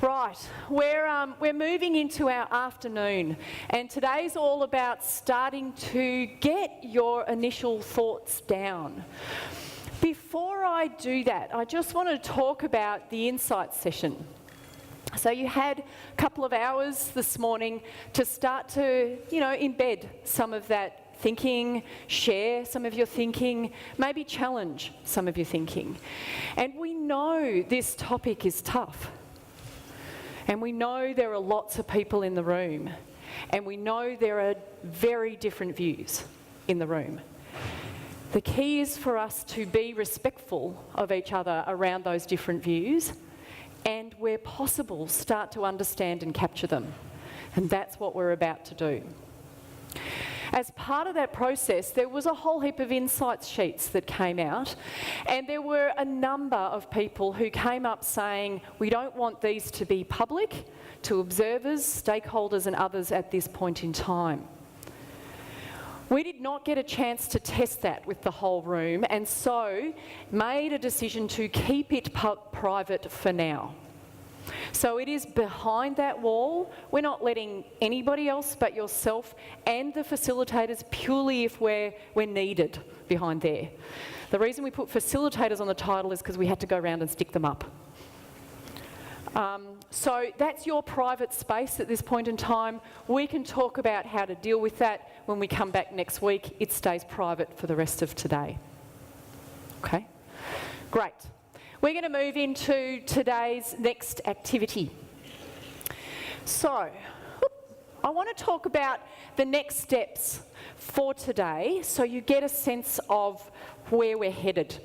Right, we're moving into our afternoon, and today's all about starting to get your initial thoughts down. Before I do that, I just want to talk about the insight session. So you had a couple of hours this morning to start to, embed some of that thinking, share some of your thinking, maybe challenge some of your thinking. And we know this topic is tough. And we know there are lots of people in the room. And we know there are very different views in the room. The key is for us to be respectful of each other around those different views, and where possible, start to understand and capture them. And that's what we're about to do. As part of that process, there was a whole heap of insights sheets that came out, and there were a number of people who came up saying, we don't want these to be public to observers, stakeholders and others at this point in time. We did not get a chance to test that with the whole room, and so made a decision to keep it private for now. So it is behind that wall. We're not letting anybody else but yourself and the facilitators, purely if we're needed behind there. The reason we put facilitators on the title is because we had to go around and stick them up. So that's your private space at this point in time. We can talk about how to deal with that when we come back next week. It stays private for the rest of today. Okay? Great. We're going to move into today's next activity. So, I want to talk about the next steps for today so you get a sense of where we're headed.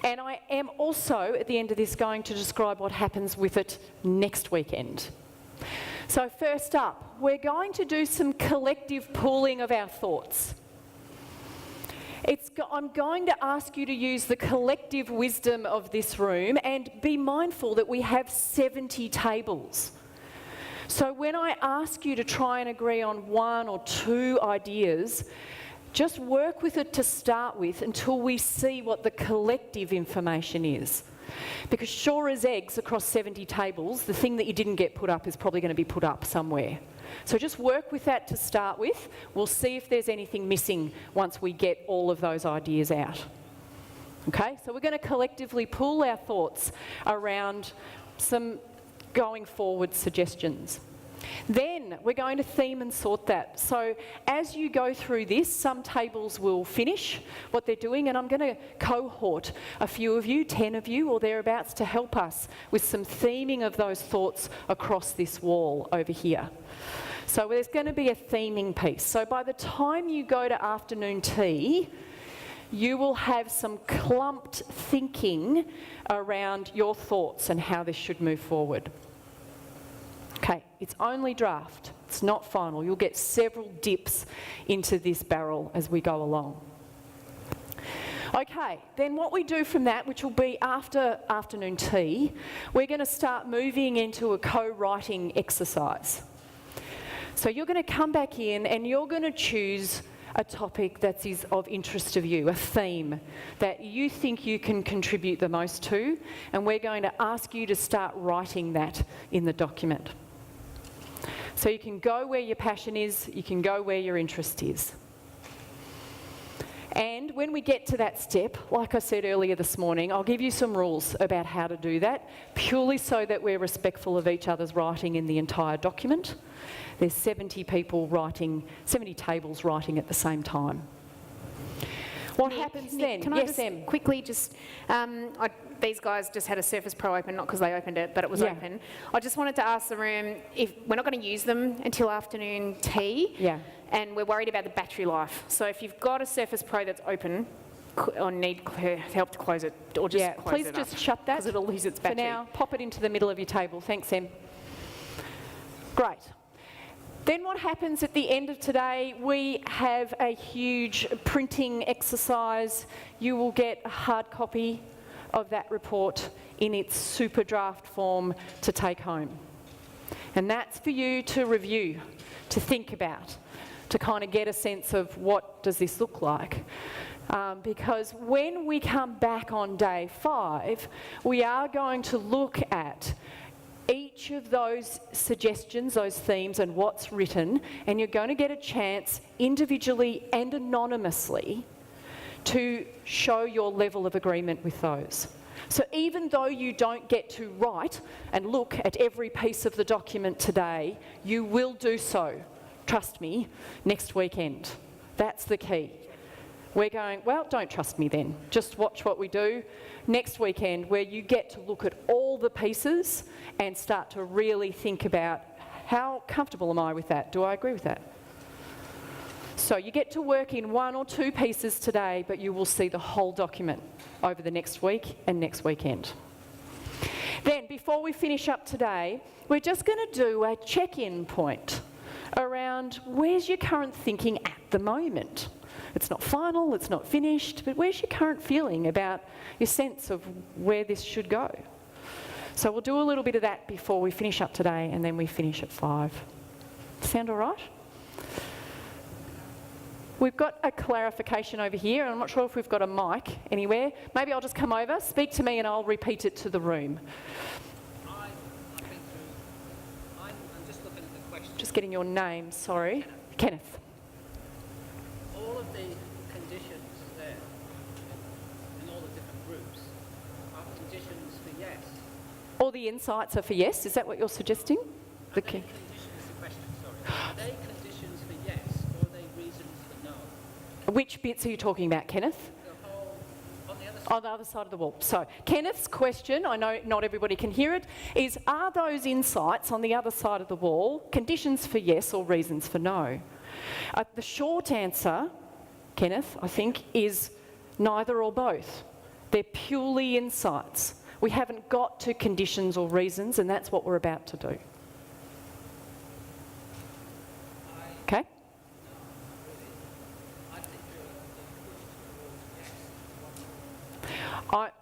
And I am also, at the end of this, going to describe what happens with it next weekend. So first up, we're going to do some collective pooling of our thoughts. I'm going to ask you to use the collective wisdom of this room and be mindful that we have 70 tables. So when I ask you to try and agree on one or two ideas, just work with it to start with until we see what the collective information is. Because sure as eggs across 70 tables, the thing that you didn't get put up is probably going to be put up somewhere. So just work with that to start with. We'll see if there's anything missing once we get all of those ideas out. Okay, so we're going to collectively pool our thoughts around some going forward suggestions. Then we're going to theme and sort that. So as you go through this, some tables will finish what they're doing, and I'm going to cohort a few of you, 10 of you or thereabouts, to help us with some theming of those thoughts across this wall over here. So there's going to be a theming piece. So by the time you go to afternoon tea, you will have some clumped thinking around your thoughts and how this should move forward. Okay, it's only draft, it's not final. You'll get several dips into this barrel as we go along. Okay, then what we do from that, which will be after afternoon tea, we're going to start moving into a co-writing exercise. So you're going to come back in and you're going to choose a topic that is of interest to you, a theme that you think you can contribute the most to, and we're going to ask you to start writing that in the document. So you can go where your passion is, you can go where your interest is. And when we get to that step, like I said earlier this morning, I'll give you some rules about how to do that, purely so that we're respectful of each other's writing in the entire document. There's 70 people writing, 70 tables writing at the same time. What happens then? Can I just quickly these guys just had a Surface Pro open, not because they opened it, but it was open. I just wanted to ask the room if we're not going to use them until afternoon tea, and we're worried about the battery life. So if you've got a Surface Pro that's open, or need help to close it, or just close please it just up, shut that because it'll lose its battery. For now, pop it into the middle of your table. Thanks, Em. Great. Then what happens at the end of today, we have a huge printing exercise. You will get a hard copy of that report in its super draft form to take home. And that's for you to review, to think about, to kind of get a sense of what does this look like. Because when we come back on day 5, we are going to look at each each of those suggestions, those themes and what's written, and you're going to get a chance individually and anonymously to show your level of agreement with those. So even though you don't get to write and look at every piece of the document today, you will do so, trust me, next weekend. That's the key. We're going, well, don't trust me then. Just watch what we do next weekend, where you get to look at all the pieces and start to really think about, how comfortable am I with that? Do I agree with that? So you get to work in 1 or 2 pieces today, but you will see the whole document over the next week and next weekend. Then, before we finish up today, we're just going to do a check-in point around where's your current thinking at the moment. It's not final, it's not finished, but where's your current feeling about your sense of where this should go? So we'll do a little bit of that before we finish up today, and then we finish at 5. Sound all right? We've got a clarification over here, and I'm not sure if we've got a mic anywhere. Maybe I'll just come over, speak to me, and I'll repeat it to the room. I'm just looking at the question. Just getting your name, sorry. Kenneth. All of the conditions there in all the different groups are conditions for yes. All the insights are for yes, is that what you're suggesting? Are they conditions, the question, sorry. Are they conditions for yes, or are they reasons for no? Which bits are you talking about, Kenneth? The whole, on the other side. On the other side of the wall. So, Kenneth's question, I know not everybody can hear it, is are those insights on the other side of the wall conditions for yes or reasons for no? The short answer, Kenneth, I think, is neither or both. They're purely insights. We haven't got to conditions or reasons, and that's what we're about to do. Okay?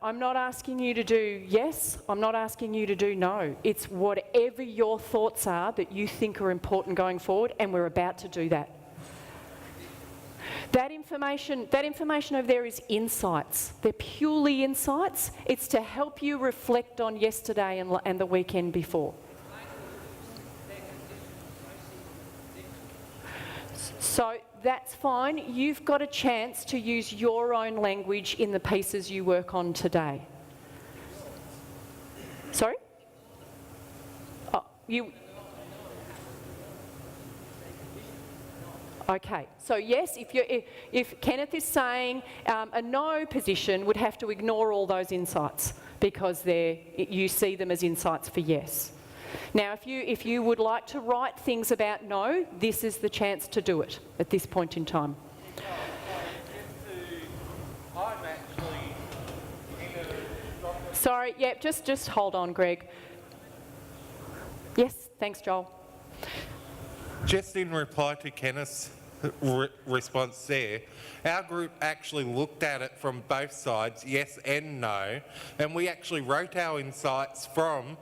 I'm not asking you to do yes, I'm not asking you to do no. It's whatever your thoughts are that you think are important going forward, and we're about to do that. That information over there is insights. They're purely insights. It's to help you reflect on yesterday and the weekend before. So that's fine. You've got a chance to use your own language in the pieces you work on today. Sorry? Oh, you... Okay, so yes, if Kenneth is saying a no position would have to ignore all those insights because you see them as insights for yes. Now, if you would like to write things about no, this is the chance to do it at this point in time. Sorry, yeah, just hold on, Greg. Yes, thanks, Joel. Just in reply to Kenneth's response there, our group actually looked at it from both sides, yes and no, and we actually wrote our insights from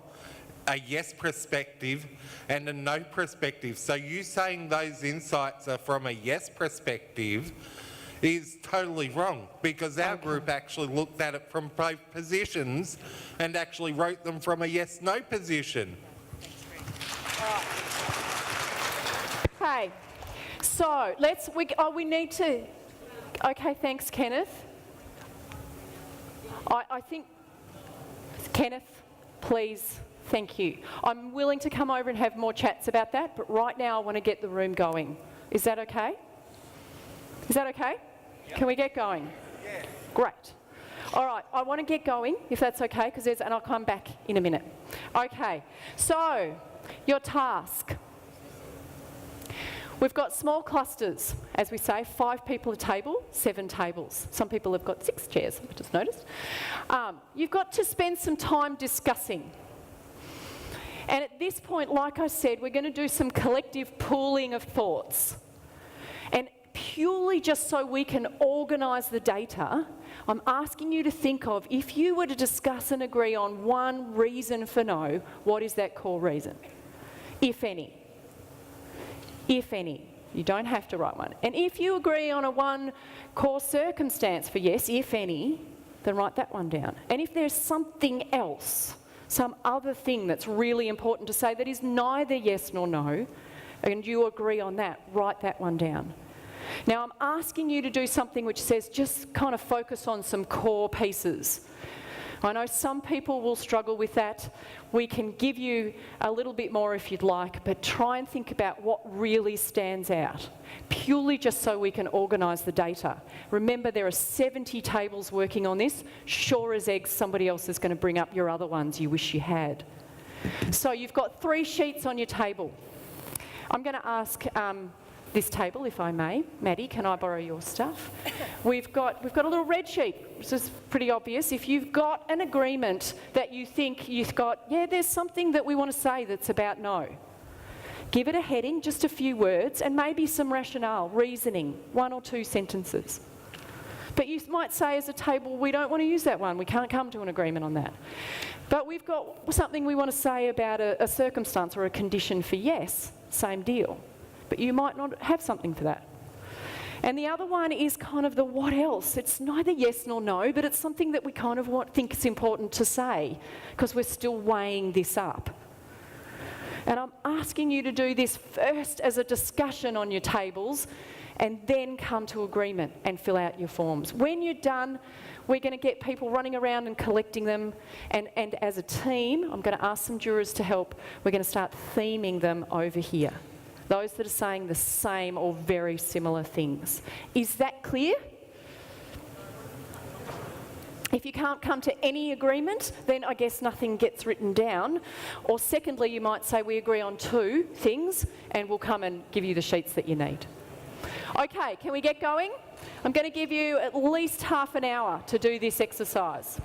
a yes perspective and a no perspective. So you saying those insights are from a yes perspective is totally wrong, because our group actually looked at it from both positions and actually wrote them from a yes-no position. Okay, so we need to, okay, thanks, Kenneth. I think, Kenneth, please, thank you. I'm willing to come over and have more chats about that, but right now I want to get the room going. Is that okay? Is that okay? Yep. Can we get going? Yeah. Great. All right, I want to get going, if that's okay, and I'll come back in a minute. Okay, so your task. We've got small clusters, as we say, 5 people a table, 7 tables. Some people have got 6 chairs, I just noticed. You've got to spend some time discussing. And at this point, like I said, we're going to do some collective pooling of thoughts. And purely just so we can organise the data, I'm asking you to think of, if you were to discuss and agree on one reason for no, what is that core reason? If any. If any. You don't have to write one. And if you agree on a one core circumstance for yes, if any, then write that one down. And if there's something else some other thing that's really important to say that is neither yes nor no, and you agree on that, write that one down. Now, I'm asking you to do something which says just kind of focus on some core pieces. I know some people will struggle with that. We can give you a little bit more if you'd like, but try and think about what really stands out, purely just so we can organise the data. Remember, there are 70 tables working on this. Sure as eggs, somebody else is going to bring up your other ones you wish you had. So you've got 3 sheets on your table. I'm going to ask this table, if I may. Maddie, can I borrow your stuff? We've got a little red sheet, which is pretty obvious. If you've got an agreement that you think you've got, yeah, there's something that we want to say that's about no. Give it a heading, just a few words, and maybe some rationale, reasoning, 1 or 2 sentences. But you might say as a table, we don't want to use that one. We can't come to an agreement on that. But we've got something we want to say about a circumstance or a condition for yes, same deal. But you might not have something for that. And the other one is kind of the what else. It's neither yes nor no, but it's something that we kind of think it's important to say because we're still weighing this up. And I'm asking you to do this first as a discussion on your tables and then come to agreement and fill out your forms. When you're done, we're going to get people running around and collecting them. And as a team, I'm going to ask some jurors to help. We're going to start theming them over here. Those that are saying the same or very similar things. Is that clear? If you can't come to any agreement, then I guess nothing gets written down. Or secondly, you might say we agree on 2 things and we'll come and give you the sheets that you need. Okay, can we get going? I'm going to give you at least half an hour to do this exercise.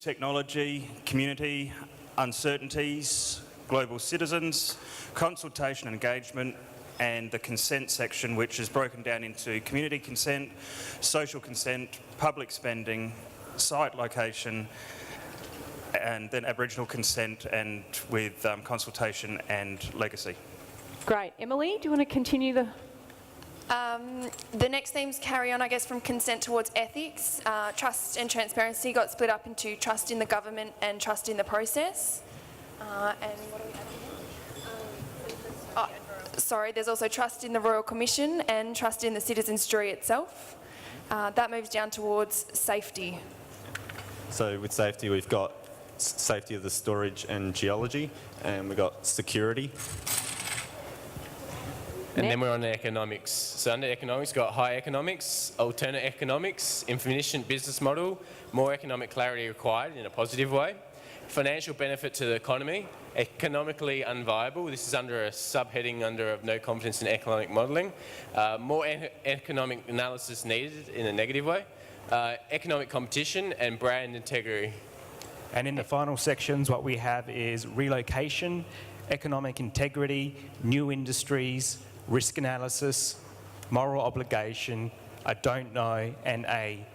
Technology, community, uncertainties, global citizens, consultation and engagement, and the consent section, which is broken down into community consent, social consent, public spending, site location, and then Aboriginal consent, and with consultation and legacy. Great. Emily, do you want to continue the... The next themes carry on, I guess, from consent towards ethics. Trust and transparency got split up into trust in the government and trust in the process. And what are we adding? Sorry, there's also trust in the Royal Commission and trust in the citizens' jury itself. That moves down towards safety. So with safety, we've got safety of the storage and geology, and we've got security. And then we're on the economics. So under economics, we've got high economics, alternate economics, inefficient business model, more economic clarity required in a positive way, financial benefit to the economy, economically unviable. This is under a subheading under of no confidence in economic modelling. More economic analysis needed in a negative way, economic competition and brand integrity. And in the final sections, what we have is relocation, economic integrity, new industries, risk analysis, moral obligation, a don't know, and a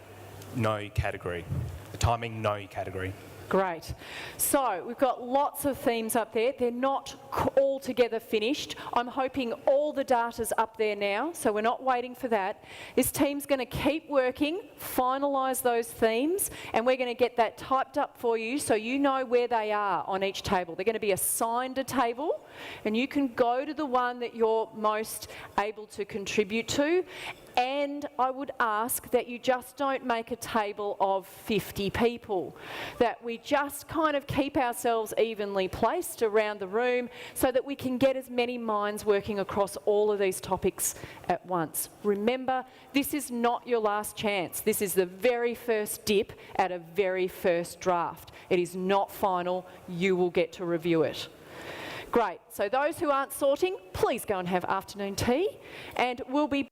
no category, the timing no category. Great. So we've got lots of themes up there. They're not all together finished. I'm hoping all the data's up there now, so we're not waiting for that. This team's going to keep working, finalise those themes, and we're going to get that typed up for you so you know where they are on each table. They're going to be assigned a table, and you can go to the one that you're most able to contribute to. And I would ask that you just don't make a table of 50 people, that we just kind of keep ourselves evenly placed around the room so that we can get as many minds working across all of these topics at once. Remember, this is not your last chance. This is the very first dip at a very first draft. It is not final. You will get to review it. Great. So those who aren't sorting, please go and have afternoon tea, and we'll be